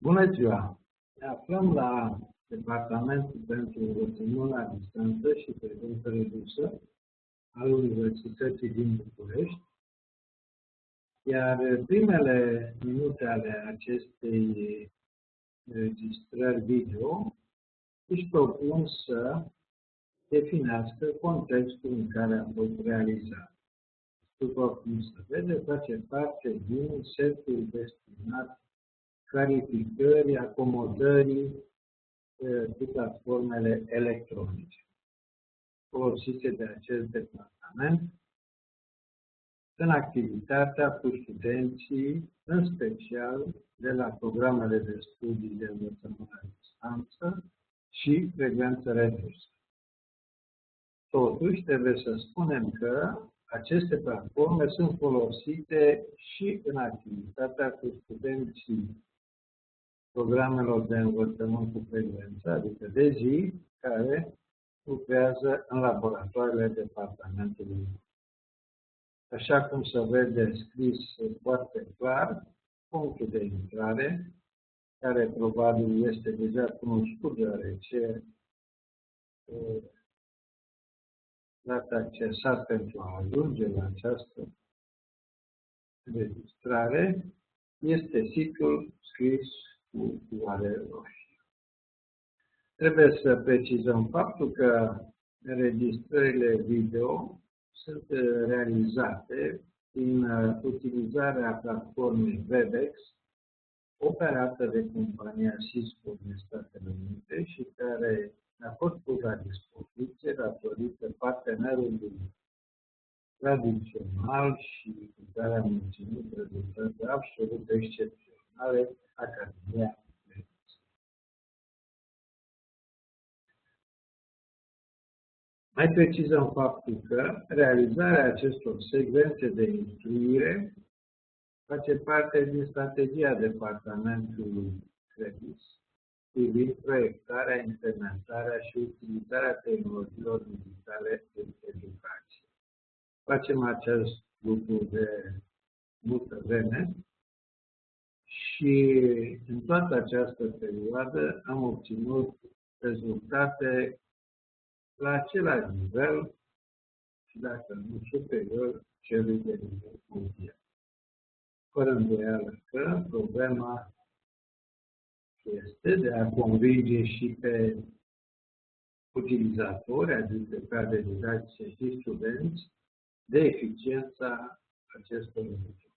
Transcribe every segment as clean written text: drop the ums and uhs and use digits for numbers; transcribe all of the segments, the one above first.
Bună ziua! Ne aflăm la Departamentul pentru Învățământ la Distanță și Prezență Redusă al Universității din București, iar primele minute ale acestei înregistrări video își propun să definească contextul în care a fost realizat. După cum se vede, face parte din setul destinat clarificării, acomodării cu platformele electronice folosite de acest departament în activitatea cu studenții, în special de la programele de studii de învățământ la distanță și frecvență redusă. Totuși, trebuie să spunem că aceste platforme sunt folosite și în activitatea cu studenții programelor de învățământ cu frecvență, adică de zi, care lucrează în laboratoarele departamentului. Așa cum se vede scris foarte clar, punctul de intrare, care probabil este deja cunoscut, deoarece l-ați accesat pentru a ajunge la această înregistrare, este site-ul scris cu culoare roșie. Trebuie să precizăm faptul că înregistrările video sunt realizate prin utilizarea platformei Webex, operată de compania Cisco din Statele Unite și care a fost pus la dispoziție datorită partenerului tradițional și cu care am menținut rezultate absolut excepționale, Academia. Mai precizăm faptul că realizarea acestor secvențe de instruire face parte din strategia departamentului CREDIS privind proiectarea, implementarea și utilizarea tehnologiilor digitale în educație. Facem acest lucru de multă vreme și în toată această perioadă am obținut rezultate la același nivel și, dacă nu superior, celui de nivel mondial. Fără îndoială că problema este de a convinge și pe utilizatori, adică cadre didactice și studenți, de eficiența acestor metode.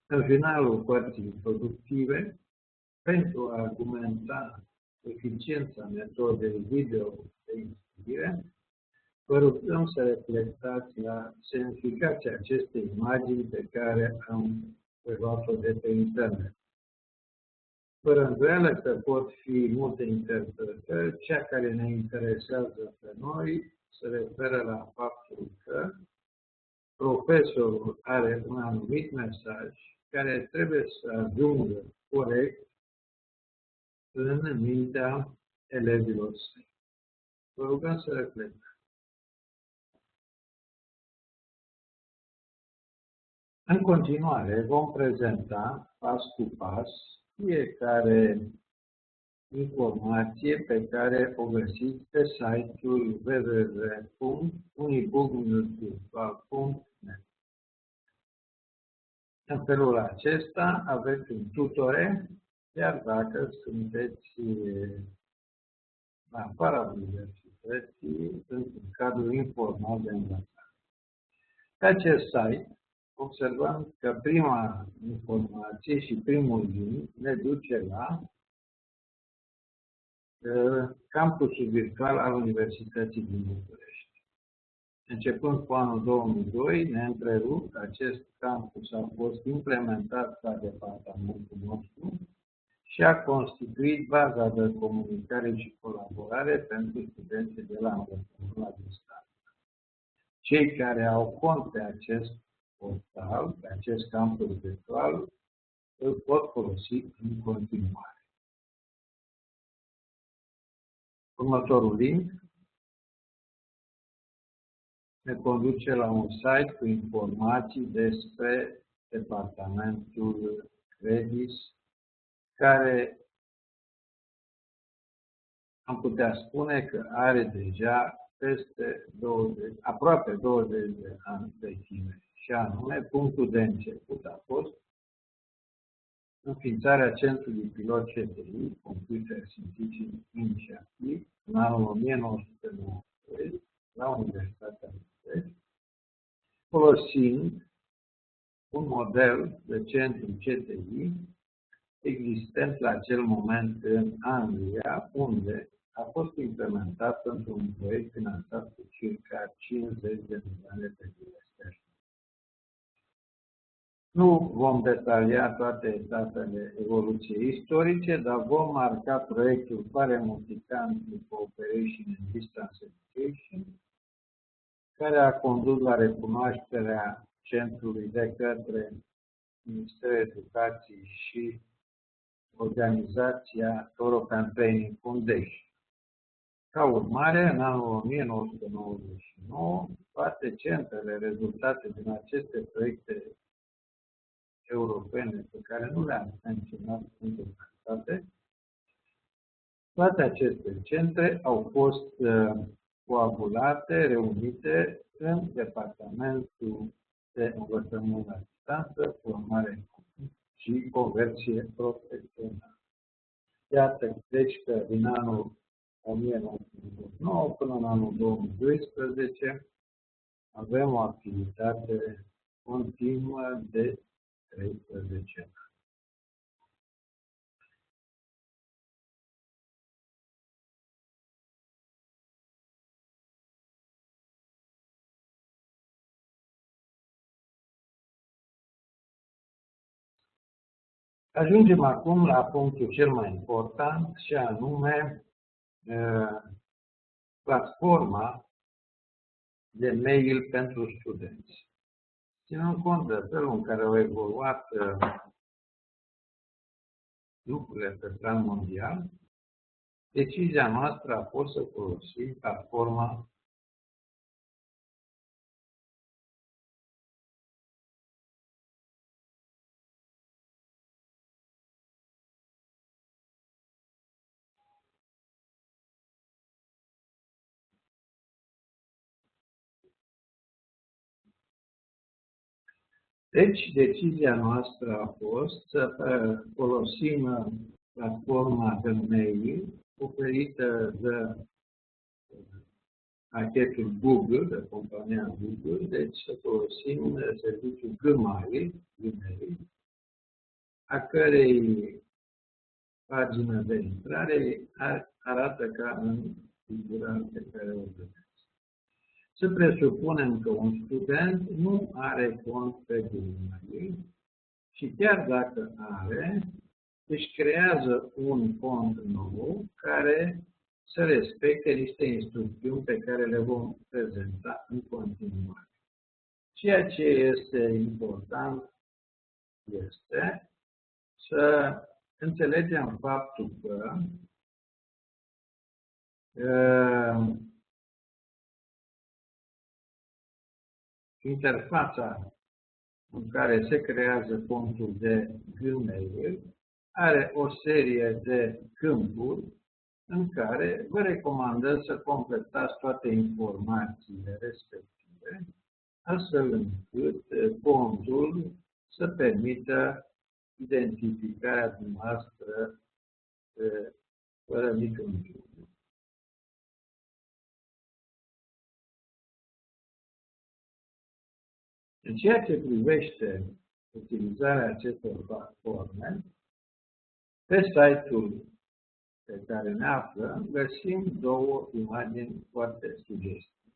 În finalul părții productive, pentru a argumenta eficiența metodei video de instruire, vă rugăm să reflectați la semnificația acestei imagini pe care am preluat-o de pe internet. Fără îndoială că pot fi multe interpretări, cea care ne interesează pe noi se referă la faptul că profesorul are un anumit mesaj care trebuie să ajungă corect în mintea elevilor săi. Vă rugăm să reflectați. În continuare, vom prezenta pas cu pas fiecare informație pe care o găsiți pe site-ul www.unibookvirtual.net. În felul acesta aveți un tutore, chiar dacă sunteți la afara universității, în cadrul informal de învățare. Pe acest site observăm că prima informație și primul link ne duce la campusul virtual al Universității din București. Începând cu anul 2002, neîntrerupt, acest campus a fost implementat la departamentul nostru și a constituit baza de comunicare și colaborare pentru studenții de la învățământ la distanță. Cei care au cont pe acest portal, pe acest campus virtual, îl pot folosi în continuare. Următorul link ne conduce la un site cu informații despre departamentul Credis, care am putea spune că are deja aproape 20 de ani vechime. Și anume, punctul de început a fost înființarea Centrului Pilot CTI, Computer Scientific Initiative, în anul 1990, la Universitatea București, folosind un model de centru CTI existent la acel moment în Anglia, unde a fost implementat într-un proiect finanțat cu circa 50 de milioane de lire sterline. Nu vom detalia toate etapele evoluției istorice, dar vom marca proiectul Parent Country Cooperation and Distance Education, care a condus la recunoașterea centrului de către Ministerul Educației și organizația European Training Foundation. Ca urmare, în anul 1999, toate centrele rezultate din aceste proiecte europene pe care nu le-am menționat în totalitate, toate aceste centre au fost coagulate, reunite în Departamentul de Învățământ la Distanță, Formare și Conversie Profesională. Iată, deci că din anul 1999 până în anul 2012 avem o activitate continuă de 13 ani. Ajungem acum la punctul cel mai important și anume platforma de mail pentru studenți. Ținând cont de felul în care au evoluat lucrurile pe plan mondial, decizia noastră a fost să folosim platforma Deci, decizia noastră a fost să folosim platforma de mail oferită de pachetul Google, de compania Google, deci să folosim serviciul Gmail, a cărei pagină de intrare arată ca în figura pe care o vedeți. Să presupunem că un student nu are cont pe Gmail și chiar dacă are, își creează un cont nou care să respecte niște instrucțiuni pe care le vom prezenta în continuare. Ceea ce este important este să înțelegem faptul că interfața în care se creează contul de Gmail are o serie de câmpuri în care vă recomandăm să completați toate informațiile respective, astfel încât contul să permită identificarea dumneavoastră fără niciun dubiu. În ceea ce privește utilizarea acestor platforme, pe site-ul pe care ne aflăm, găsim două imagini foarte sugestive.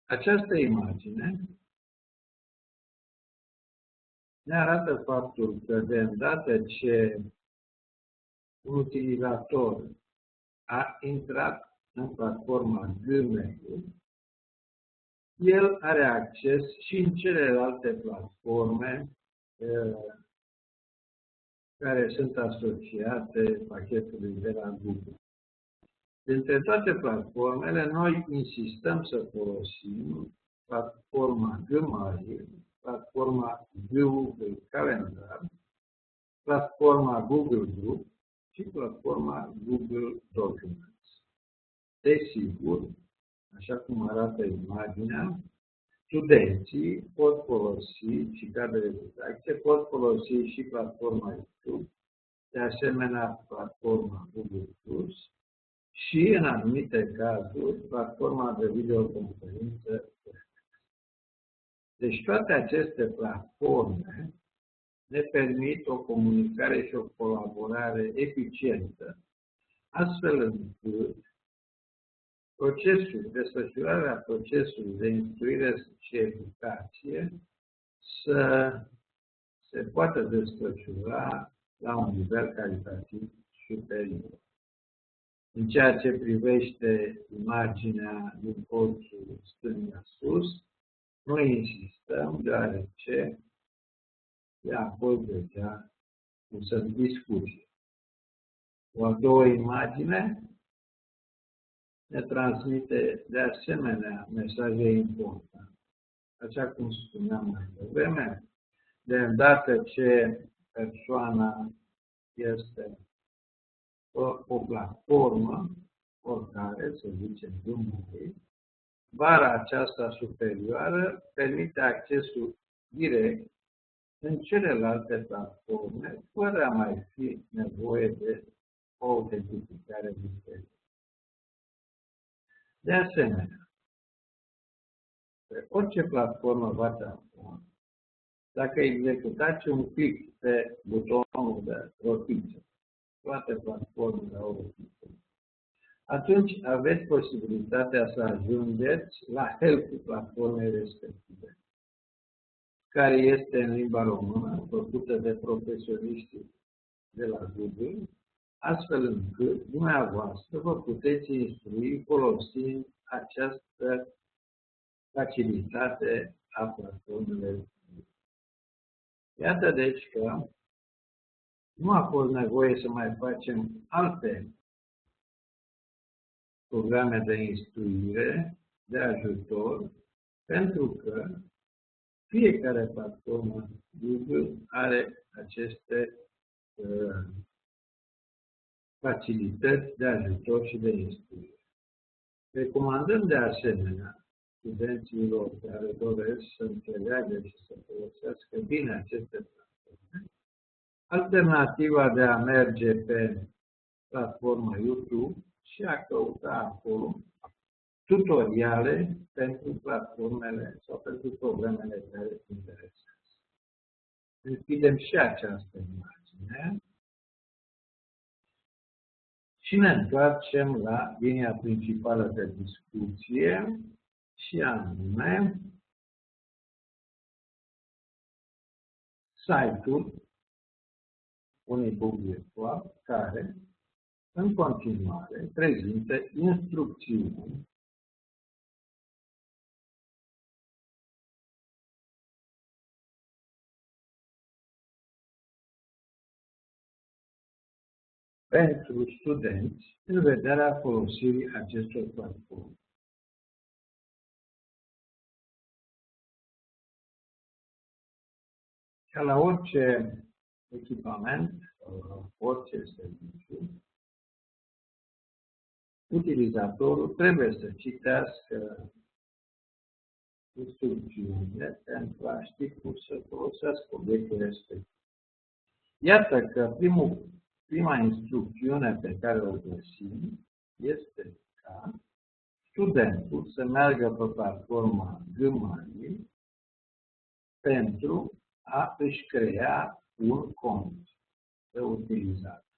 Această imagine ne arată faptul că de îndată ce un utilizator a intrat în platforma Gmail, el are acces și în celelalte platforme care sunt asociate pachetului de la Google. Dintre toate platformele, noi insistăm să folosim platforma Gmail, platforma Google Calendar, platforma Google Group și platforma Google Documents. Desigur, așa cum arată imaginea, studenții pot folosi și cadrele de didacție, pot folosi și platforma YouTube, de asemenea platforma Google Plus și, în anumite cazuri, platforma de videoconferință. Deci toate aceste platforme ne permit o comunicare și o colaborare eficientă, astfel încât desfășurarea procesului de instruire și educație să se poată desfășura la un nivel calitativ superior. În ceea ce privește imaginea din colțul stânga sus, noi insistăm deoarece ea a fost deja pusă în discuție. O a doua imagine ne transmite de asemenea mesaje importante. Așa cum spuneam mai devreme, de îndată ce persoana este o platformă, oricare, să zicem, Dumnezeu, bara aceasta superioară permite accesul direct în celelalte platforme, fără a mai fi nevoie de o autentificare misterioasă. De asemenea, pe orice platformă WhatsApp, dacă executați un click pe butonul de rotiță, toate platformele au rotiță, atunci aveți posibilitatea să ajungeți la help-ul platformei respective, care este în limba română, făcută de profesioniștii de la Google, astfel încât dumneavoastră vă puteți instrui folosind această facilitate a platformelor. Iată deci că nu a fost nevoie să mai facem alte programe de instruire, de ajutor, pentru că fiecare platformă Google are aceste facilități de ajutor și de instruire. Recomandăm de asemenea studenților care doresc să înțeleagă și să folosească bine aceste platforme alternativa de a merge pe platforma YouTube și a căuta acolo tutoriale pentru platformele sau pentru problemele care îți interesează. Închidem și această imagine și ne întoarcem la linia principală de discuție și anume site-ul unui book virtual care în continuare prezintă instrucțiuni pentru studenți în vederea folosirii acestor platforme. Ca la orice echipament, orice serviciu, utilizatorul trebuie să citească instrucțiunile pentru a ști cum să folosească obiectul respectiv. Iată că prima instrucțiune pe care o găsim este ca studentul să meargă pe platforma Gmail pentru a își crea un cont de utilizator.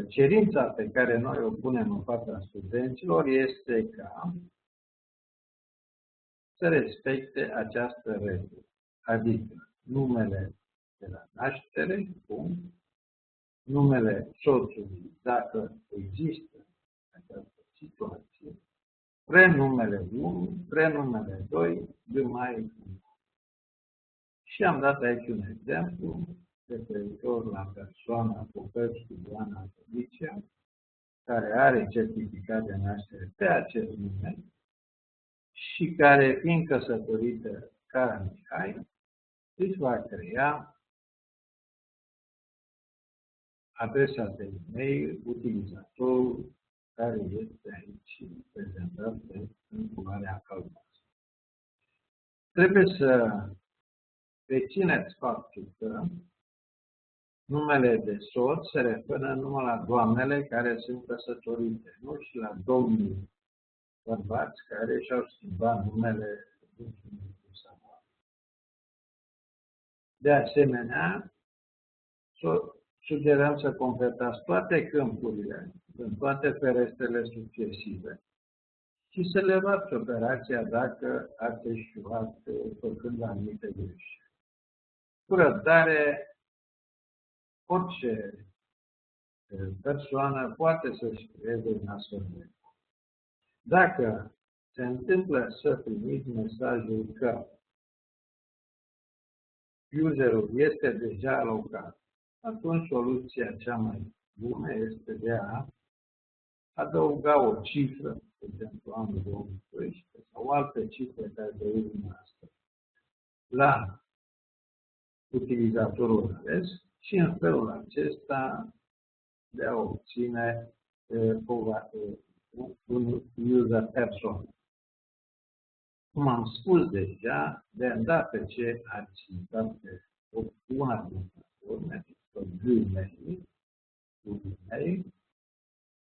Cerința pe care noi o punem în fața studenților este ca să respecte această regulă, adică numele de la naștere, numele soțului, dacă există această situație, prenumele 1, prenumele 2, Gmail. Și am dat aici un exemplu referitor la persoana Popescu Ioana Felicia, care are certificat de naștere pe acest nume și care, fiind căsătorită Caramihai își va crea adresa de e-mail utilizatorul care este aici prezentat în culoarea albastră. Trebuie să rețineți faptul că numele de soț se referă numai la doamnele care sunt căsătorite, nu și la domnii bărbați care și-au schimbat numele. De asemenea, sugerăm să completați toate câmpurile în toate ferestrele succesive și să le luați operația dacă ați eșuat făcând anumite greșeli. Cu răbdare, orice persoană poate să-și creeze un astfel de. Dacă se întâmplă să primiți mesajul că userul este deja alocat, atunci soluția cea mai bună este de a adăuga o cifră, de exemplu anul 2012, sau alte cifre care doriți dumneavoastră, la utilizatorul ales și în felul acesta de a obține un user persoană. Cum am spus deja, de îndată ce ați intrat pe una din platforme, Gmail,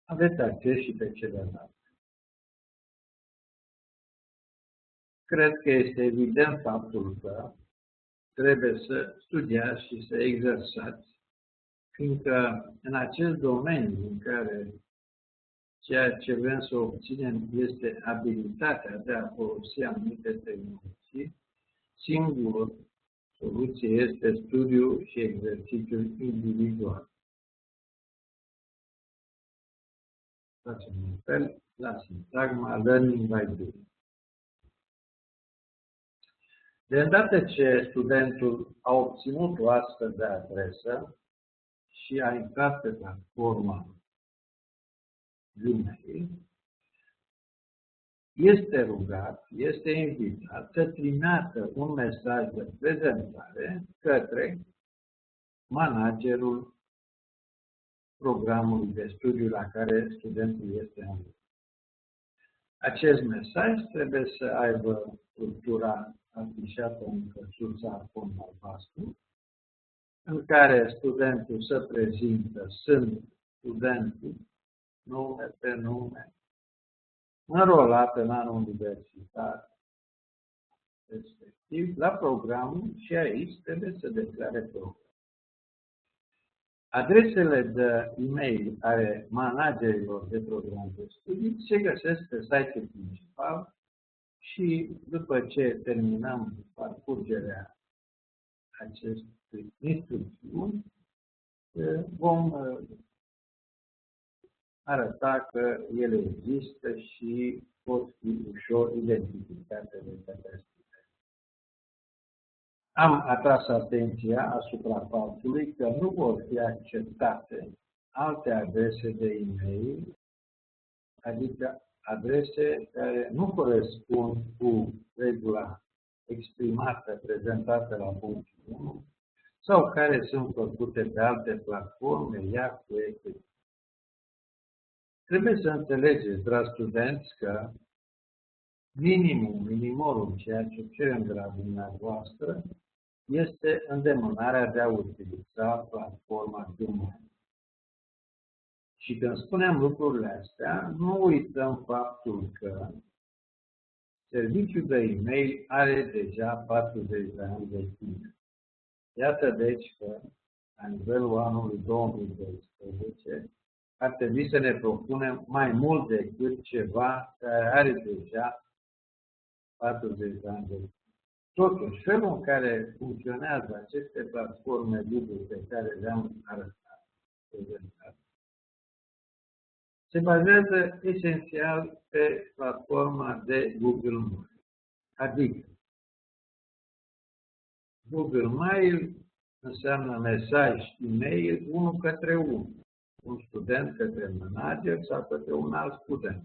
aveți acces și pe celelalte. Cred că este evident faptul că trebuie să studiați și să exersați, fiindcă în acest domeniu în care ceea ce vrem să obținem este abilitatea de a folosi anumite tehnologii, singură soluție este studiul și exercițiul individual. Facem un fel la sintagma learning by doing. De îndată ce studentul a obținut o astfel de adresă și a intrat pe platforma Gmail, este rugat, este invitat să trimită un mesaj de prezentare către managerul programului de studiu la care studentul este învățat. Acest mesaj trebuie să aibă structura afișată în căsuța fond albastru, în care studentul se prezintă, sunt studentul, nume pe nume, înrolat în anul universitar respectiv, la programul și aici trebuie să declare programul. Adresele de e-mail ale managerilor de program de studii se găsesc pe site-ul principal și după ce terminăm parcurgerea acestui instrucțiuni, vom arăta că ele există și pot fi ușor identificate de către studenți. Am atras atenția asupra faptului că nu vor fi acceptate alte adrese de e-mail, adică adrese care nu corespund cu regula exprimată, prezentată la punctul 1, sau care sunt făcute pe alte platforme, Yahoo, etc. Trebuie să înțelegeți, dragi studenți, că minimorul, ceea ce cerem de la dumneavoastră, este îndemânarea de a utiliza platforma Gmail. Și când spunem lucrurile astea, nu uităm faptul că serviciul de e-mail are deja 40 de ani de timp. Iată deci că, la nivelul anului 2012, ar trebui să ne propunem mai mult decât ceva care are deja 40 de ani de timp. Totuși, felul în care funcționează aceste platforme Google pe care le-am arătat, se bazează esențial pe platforma de Google Mail. Adică, Google Mail înseamnă mesaj e-mail 1 către 1. Un student către manager sau către un alt student.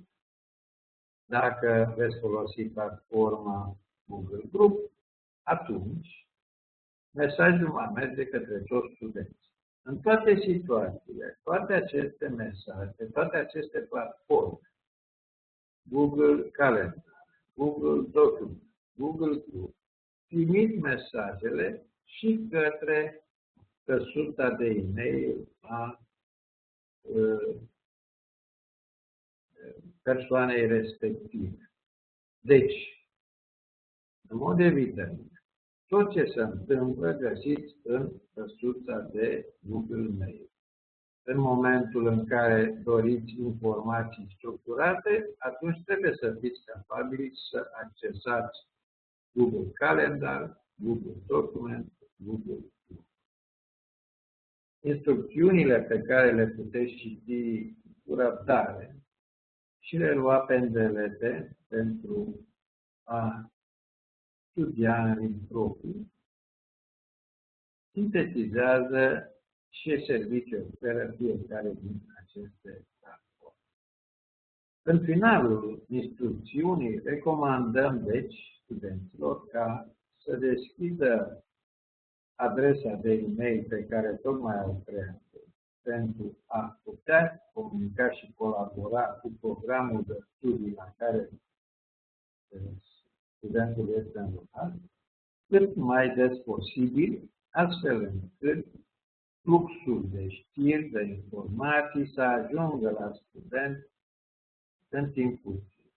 Dacă veți folosi platforma Google Group, atunci mesajul va merge către toți studenții. În toate situațiile, toate aceste mesaje, toate aceste platforme, Google Calendar, Google Document, Google Group, trimit mesajele și către căsuța de e-mail a persoanei respective. Deci, în mod evident, tot ce se întâmplă găsiți în căsuța de Google Mail. În momentul în care doriți informații structurate, atunci trebuie să fiți capabili să accesați Google Calendar, Google Document, Google Group. Instrucțiunile pe care le puteți citi cu răbdare și le lua pe îndelete pentru a studia în ritm propriu, sintetizează ce serviciu oferă fiecare din aceste platforme. În finalul instrucțiunii, recomandăm, deci, studenților ca să deschidă adresa de e-mail pe care tocmai au creat pentru a putea comunica și colabora cu programul de studii la care studentul este înrolat, cât mai des posibil, astfel încât fluxul de știri, de informații să ajungă la student în timp util.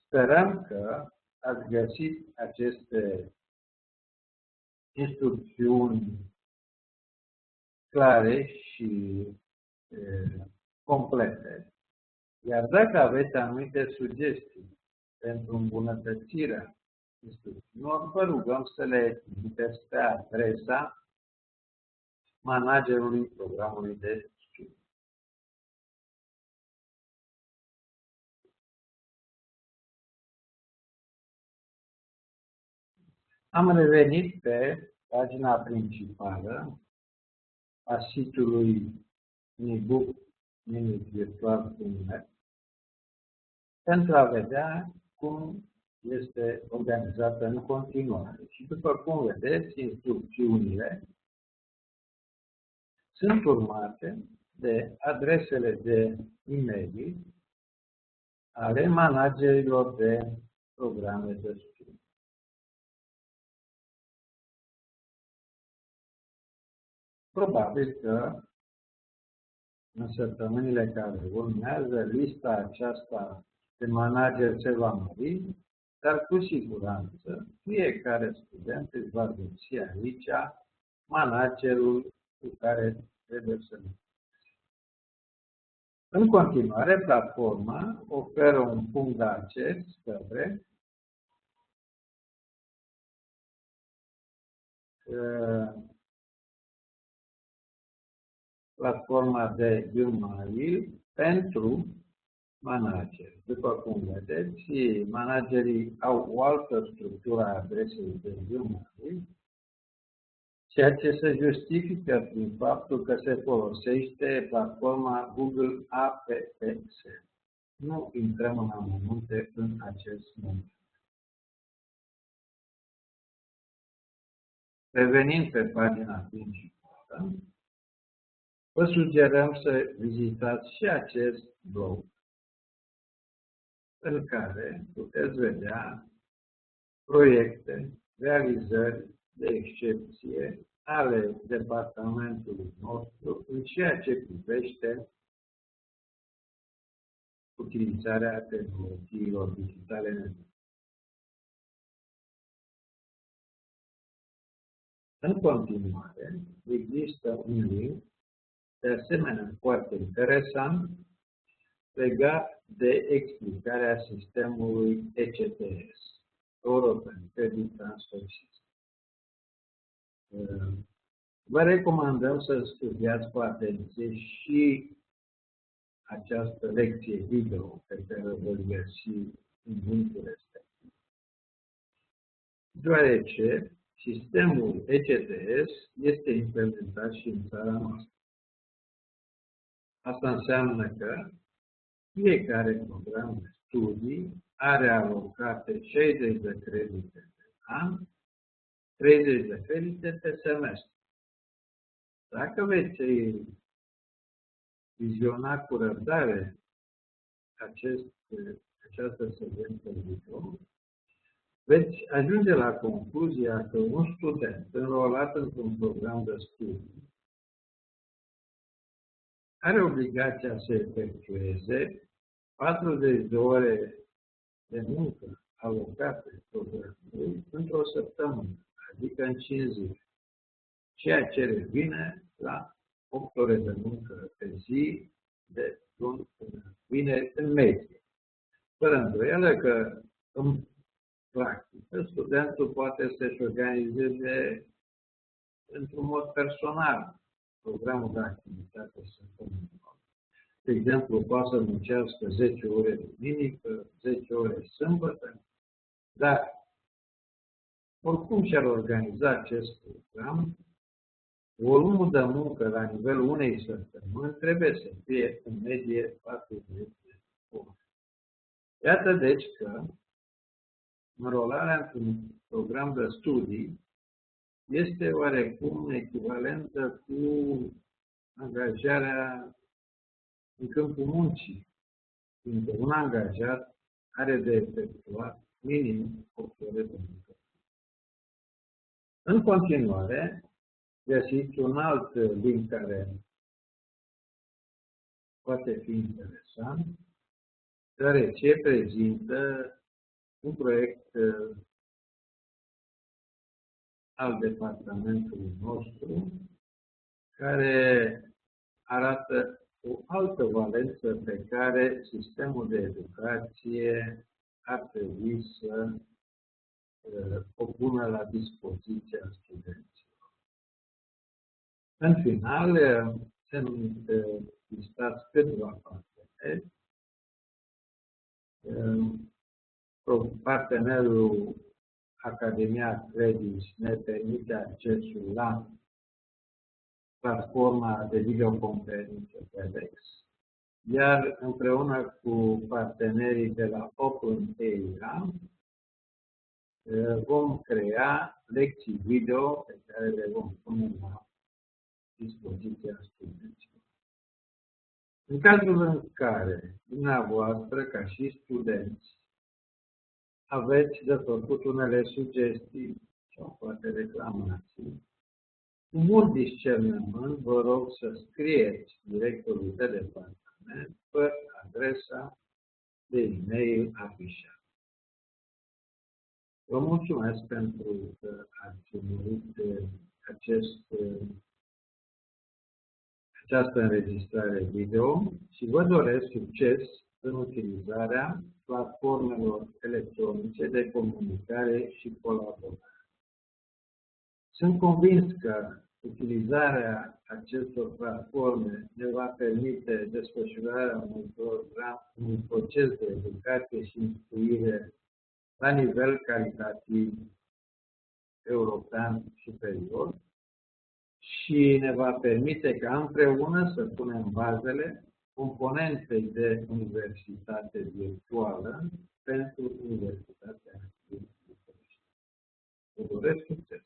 Sperăm că ați găsit aceste instrucțiuni clare și complete. Iar dacă aveți anumite sugestii pentru îmbunătățirea instrucțiunilor, vă rugăm să le trimiteți pe adresa managerului programului de studiu. Am revenit pe pagina principală a sitului ebook-virtual.net pentru a vedea cum este organizată în continuare. Și după cum vedeți, instrucțiunile sunt urmate de adresele de e-mail ale managerilor de programe de studiu. Probabil că în săptămânile care urmează, lista aceasta de manageri se va mări, dar cu siguranță fiecare student își va găsi aici managerul cu care trebuie să lucreze. În continuare, platforma oferă un punct de acces către platforma de Gmail pentru manageri. După cum vedeți, managerii au o altă structură a adresei de Gmail, ceea ce se justifică prin faptul că se folosește platforma Google Apps. Nu intrăm în amănunte în acest moment. Revenind pe pagina principală, vă sugerăm să vizitați și acest blog în care puteți vedea proiecte, realizări de excepție ale departamentului nostru în ceea ce privește utilizarea tehnologiilor digitale. În continuare, există un link, de asemenea foarte interesant, legat de explicarea sistemului ECTS, European Credit Transfer System. Vă recomandăm să studiați cu atenție și această lecție video pe care o veți găsi în linkul respectiv, deoarece sistemul ECTS este implementat și în țara noastră. Asta înseamnă că fiecare program de studii are alocate 60 de credite pe an 30 de credite pe semestru. Dacă veți viziona cu răbdare această secvență video, veți ajunge la concluzia că un student înrolat într-un program de studii are obligația să efectueze 40 de ore de muncă alocate programului într-o săptămână, adică în 5 zile, ceea ce revine la 8 ore de muncă pe zi, de luni până vineri, în medie. Fără îndoială că, în practică, studentul poate să-și organizeze într-un mod personal programul de activitate săptămânală. De exemplu, poate să muncească 10 ore duminică, 10 ore sâmbătă, dar oricum și-ar organiza acest program, volumul de muncă la nivelul unei săptămâni trebuie să fie în medie 40 de ore. Iată deci că înrolarea într-un program de studii este oarecum echivalentă cu angajarea în câmpul muncii, fiindcă un angajat are de efectuat minim 8 ore de muncă. În continuare, găsiți un alt link care poate fi interesant, deoarece prezintă un proiect al departamentului nostru care arată o altă valență pe care sistemul de educație ar trebui să o pună la dispoziția studenților. În final, sunt listați câțiva parteneri. Partenerul Academia Credis ne permite accesul la platforma de videoconferință TEDx, iar împreună cu partenerii de la OpenAI vom crea lecții video pe care le vom pune la dispoziția studenților. În cazul în care dumneavoastră, ca și studenți, aveți de făcut unele sugestii sau poate reclamații, cu mult discernământ vă rog să scrieți directorului de departament pe adresa de e-mail afișată. Vă mulțumesc pentru că ați urmărit această înregistrare video și vă doresc succes în utilizarea platformelor electronice de comunicare și colaborare. Sunt convins că utilizarea acestor platforme ne va permite desfășurarea unui proces de educație și instruire la nivel calitativ european superior și ne va permite ca împreună să punem bazele componentei de universitate virtuală pentru Universitatea din București. Vă doresc succes!